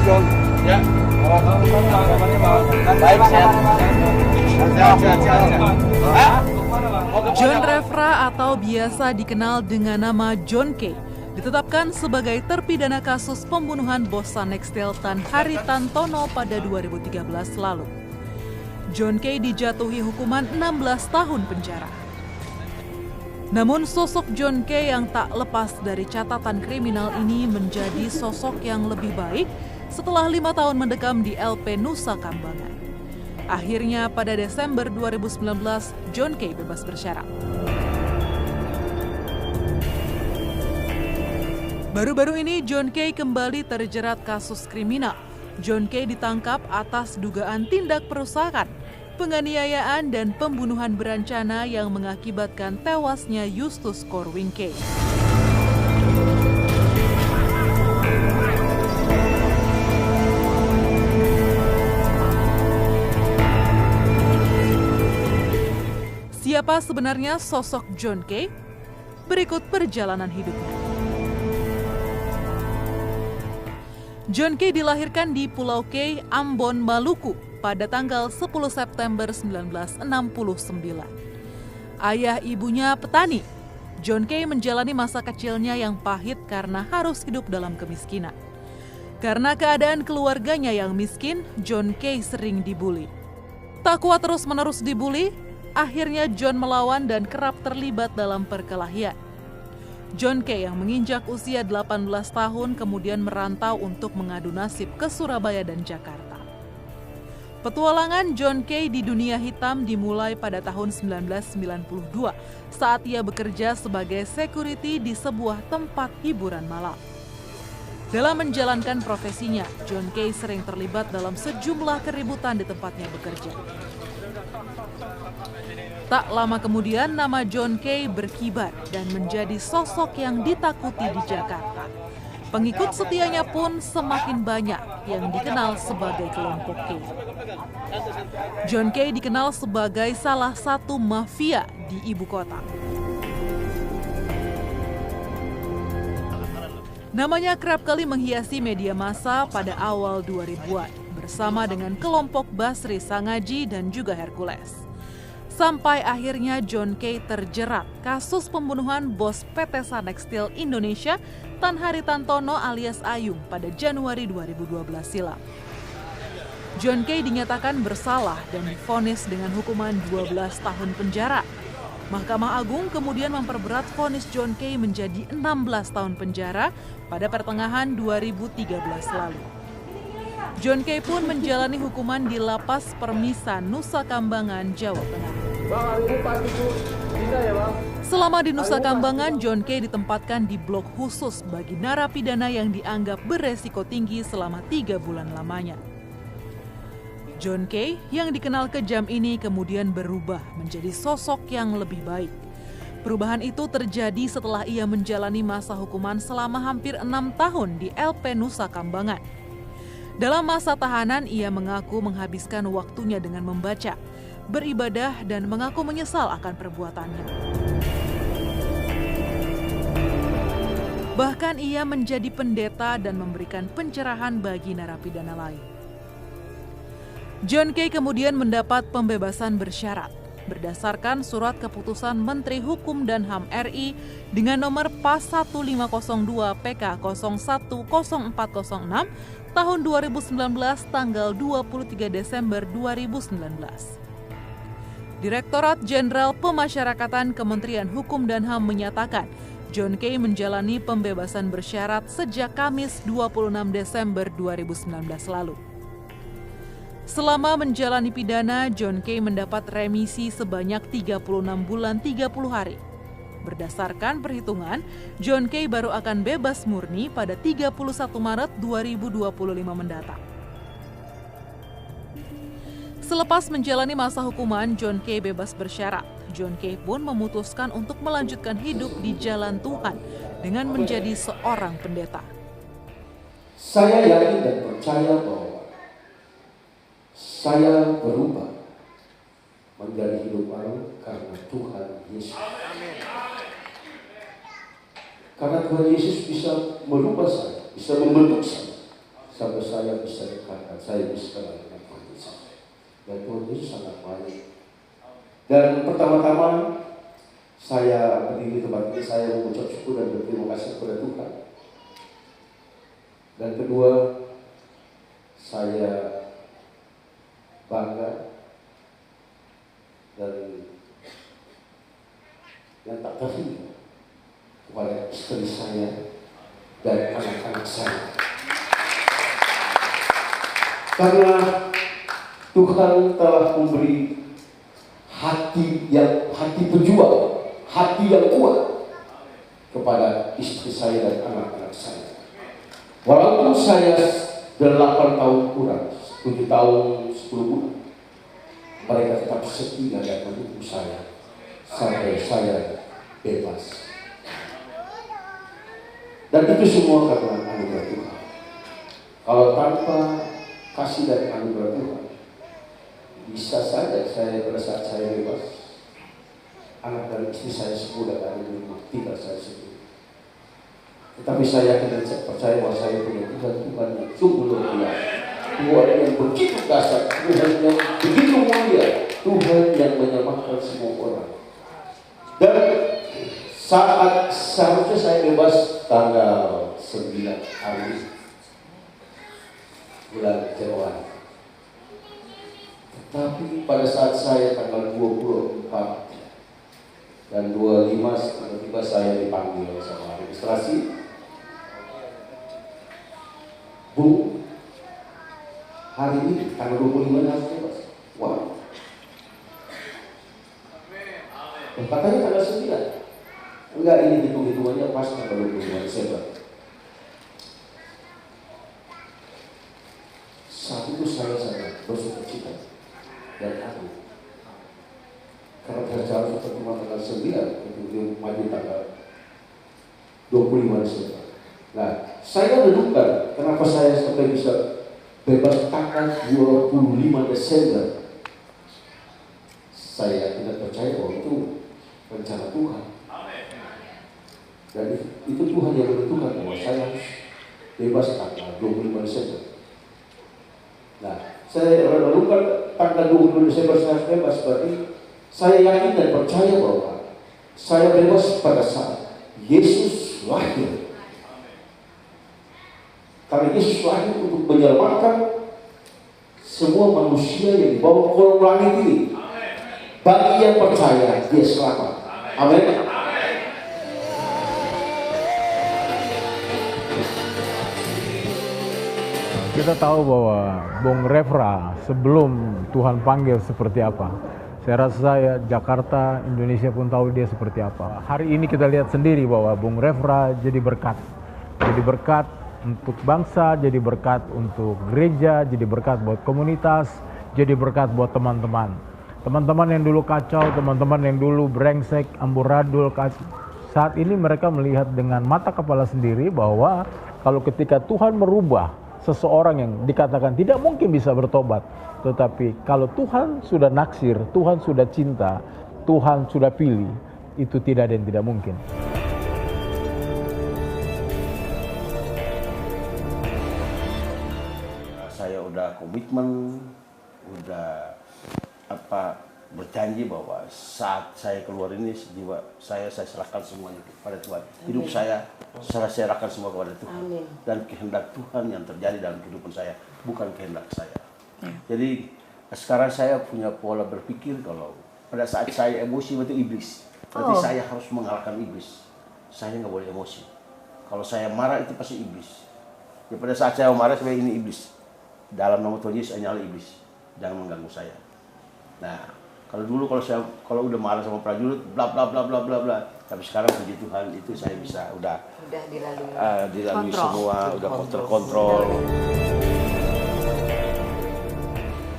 John. Ya. Baik, sehat. John Refra atau biasa dikenal dengan nama John K. ditetapkan sebagai terpidana kasus pembunuhan bos Sunexteel Tan Haritantono pada 2013 lalu. John K. dijatuhi hukuman 16 tahun penjara. Namun sosok John K. yang tak lepas dari catatan kriminal ini menjadi sosok yang lebih baik setelah 5 tahun mendekam di LP Nusa Kambangan. Akhirnya pada Desember 2019, John K. bebas bersyarat. Baru-baru ini John K. kembali terjerat kasus kriminal. John K. ditangkap atas dugaan tindak perusakan, penganiayaan dan pembunuhan berencana yang mengakibatkan tewasnya Justus Corwin K. Siapa sebenarnya sosok John K? Berikut perjalanan hidupnya. John K dilahirkan di Pulau K, Ambon, Maluku pada tanggal 10 September 1969. Ayah ibunya petani. John K menjalani masa kecilnya yang pahit karena harus hidup dalam kemiskinan. Karena keadaan keluarganya yang miskin, John K sering dibuli. Tak kuat terus-menerus dibuli, akhirnya John melawan dan kerap terlibat dalam perkelahian. John K yang menginjak usia 18 tahun kemudian merantau untuk mengadu nasib ke Surabaya dan Jakarta. Petualangan John K di dunia hitam dimulai pada tahun 1992 saat ia bekerja sebagai security di sebuah tempat hiburan malam. Dalam menjalankan profesinya, John K sering terlibat dalam sejumlah keributan di tempatnya bekerja. Tak lama kemudian nama John K berkibar dan menjadi sosok yang ditakuti di Jakarta. Pengikut setianya pun semakin banyak yang dikenal sebagai kelompok K. John K dikenal sebagai salah satu mafia di ibu kota. Namanya kerap kali menghiasi media massa pada awal 2000-an bersama dengan kelompok Basri Sangaji dan juga Hercules. Sampai akhirnya John K terjerat kasus pembunuhan bos PT Sunexteel Indonesia Tan Haritantono alias Ayung pada Januari 2012 silam. John K dinyatakan bersalah dan divonis dengan hukuman 12 tahun penjara. Mahkamah Agung kemudian memperberat vonis John K menjadi 16 tahun penjara pada pertengahan 2013 lalu. John K pun menjalani hukuman di Lapas Permisan Nusa Kambangan, Jawa Tengah. Selama di Nusa Kambangan, John K ditempatkan di blok khusus bagi narapidana yang dianggap beresiko tinggi selama 3 bulan lamanya. John K yang dikenal kejam ini kemudian berubah menjadi sosok yang lebih baik. Perubahan itu terjadi setelah ia menjalani masa hukuman selama hampir 6 tahun di LP Nusa Kambangan. Dalam masa tahanan, ia mengaku menghabiskan waktunya dengan membaca, beribadah, dan mengaku menyesal akan perbuatannya. Bahkan ia menjadi pendeta dan memberikan pencerahan bagi narapidana lain. John K kemudian mendapat pembebasan bersyarat berdasarkan surat keputusan Menteri Hukum dan HAM RI dengan nomor PAS 1502 PK 010406 tahun 2019 tanggal 23 Desember 2019. Direktorat Jenderal Pemasyarakatan Kementerian Hukum dan HAM menyatakan John K menjalani pembebasan bersyarat sejak Kamis 26 Desember 2019 lalu. Selama menjalani pidana, John K mendapat remisi sebanyak 36 bulan 30 hari. Berdasarkan perhitungan, John K baru akan bebas murni pada 31 Maret 2025 mendatang. Selepas menjalani masa hukuman, John K bebas bersyarat. John K pun memutuskan untuk melanjutkan hidup di jalan Tuhan dengan menjadi seorang pendeta. Saya yakin dan percaya bahwa saya berubah menjadi hidup baru karena Tuhan Yesus. Karena Tuhan Yesus bisa merubah saya, bisa membentuk saya, sampai saya saya bisa dekatkan, saya bisa kenal dengan Tuhan Yesus. Dan Tuhan Yesus sangat baik. Dan pertama-tama saya berdiri di tempat ini, saya mengucap syukur dan berterima kasih kepada Tuhan. Dan kedua, saya bangga dan yang tak terhingga kepada istri saya dan anak-anak saya. Karena Tuhan telah memberi hati pejuang, hati yang kuat kepada istri saya dan anak-anak saya. Walaupun saya 8 tahun kurang, 7 tahun 10 bulan, mereka tetap setia dan mendukung saya sampai saya bebas. Dan itu semua karena anugerah Tuhan. Kalau tanpa kasih dan anugerah Tuhan, bisa saja saya pada saat saya bebas, anak dan istri saya semua ada di rumah, tinggal saya sendiri. Tetapi saya yakin dan saya percaya bahwa saya punya Tuhan yang sungguh luar biasa, Tuhan yang begitu dahsyat, Tuhan yang begitu mulia, Tuhan yang menyelamatkan semua orang. Dan saat seharusnya saya bebas tanggal 9 hari bulan Januari, tetapi pada saat saya tanggal 24 dan 25 tiba-tiba saya dipanggil sama administrasi. Bu, hari ini tanggal 25 harus bebas. Wah. Katanya tanggal 9. Enggak, ini hitung-hitungannya pas tanggal 25 Desember. Saat itu saya sangat bersukacita dan aku. Karena berjalan pertemuan tanggal 9 untuk maju tanggal 25 Desember. Nah, saya menentukan kenapa saya sampai bisa bebas tanggal 25 Desember. Saya tidak percaya bahwa itu rencana Tuhan. Dan itu Tuhan yang menentukan bahwa saya harus bebas tanggal 25 Desember. Nah, saya menentukan tanggal 25 Desember saya harus bebas, berarti saya yakin dan percaya bahwa saya bebas pada saat Yesus lahir. Karena Yesus lahir untuk menyelamatkan semua manusia yang dibawa ke kolong langit ini. Bagi yang percaya, dia selamat. Amin. Kita tahu bahwa Bung Refra sebelum Tuhan panggil seperti apa. Saya rasa Jakarta, Indonesia pun tahu dia seperti apa. Hari ini kita lihat sendiri bahwa Bung Refra jadi berkat. Jadi berkat untuk bangsa, jadi berkat untuk gereja, jadi berkat buat komunitas, jadi berkat buat teman-teman. Teman-teman yang dulu kacau, teman-teman yang dulu brengsek, amburadul, saat ini mereka melihat dengan mata kepala sendiri bahwa kalau ketika Tuhan merubah seseorang yang dikatakan tidak mungkin bisa bertobat, tetapi kalau Tuhan sudah naksir, Tuhan sudah cinta, Tuhan sudah pilih, itu tidak ada yang tidak mungkin. Saya udah komitmen, udah berjanji bahwa saat saya keluar ini jiwa saya serahkan semuanya kepada Tuhan. Hidup saya serahkan semua kepada Tuhan. Amin. Dan kehendak Tuhan yang terjadi dalam kehidupan saya, bukan kehendak saya. Jadi sekarang saya punya pola berpikir kalau pada saat saya emosi itu iblis. Berarti saya harus mengalahkan iblis. Saya nggak boleh emosi. Kalau saya marah itu pasti iblis. Ya pada saat saya marah sebenarnya ini iblis. Dalam nama Tuhan Yesus saya nyala iblis. Jangan mengganggu saya. Nah, kalau dulu kalau udah marah sama prajurit bla bla bla bla bla bla. Tapi sekarang puji Tuhan itu saya bisa udah dilalui semua, udah terkontrol.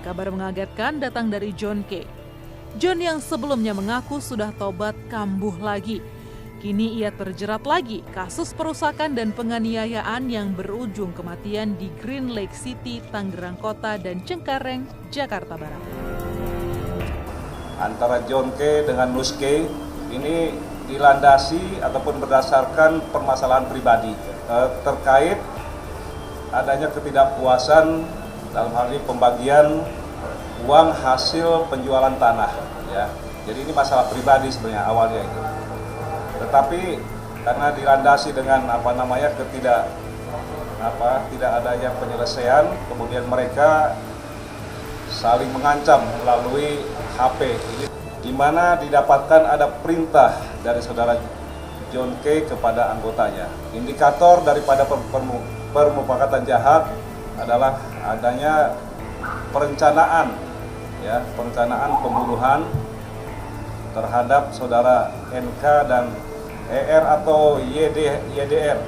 Kabar mengagetkan datang dari John K. John yang sebelumnya mengaku sudah tobat kambuh lagi. Kini ia terjerat lagi kasus perusakan dan penganiayaan yang berujung kematian di Green Lake City, Tangerang Kota dan Cengkareng, Jakarta Barat. Antara John K dengan Nus K ini dilandasi ataupun berdasarkan permasalahan pribadi terkait adanya ketidakpuasan dalam hal ini pembagian uang hasil penjualan tanah, ya. Jadi ini masalah pribadi sebenarnya awalnya itu. Tetapi karena dilandasi dengan tidak adanya penyelesaian, kemudian mereka saling mengancam melalui HP, di mana didapatkan ada perintah dari saudara John K. kepada anggotanya. Indikator daripada permufakatan jahat adalah adanya perencanaan pembunuhan terhadap saudara NK dan ER atau YDR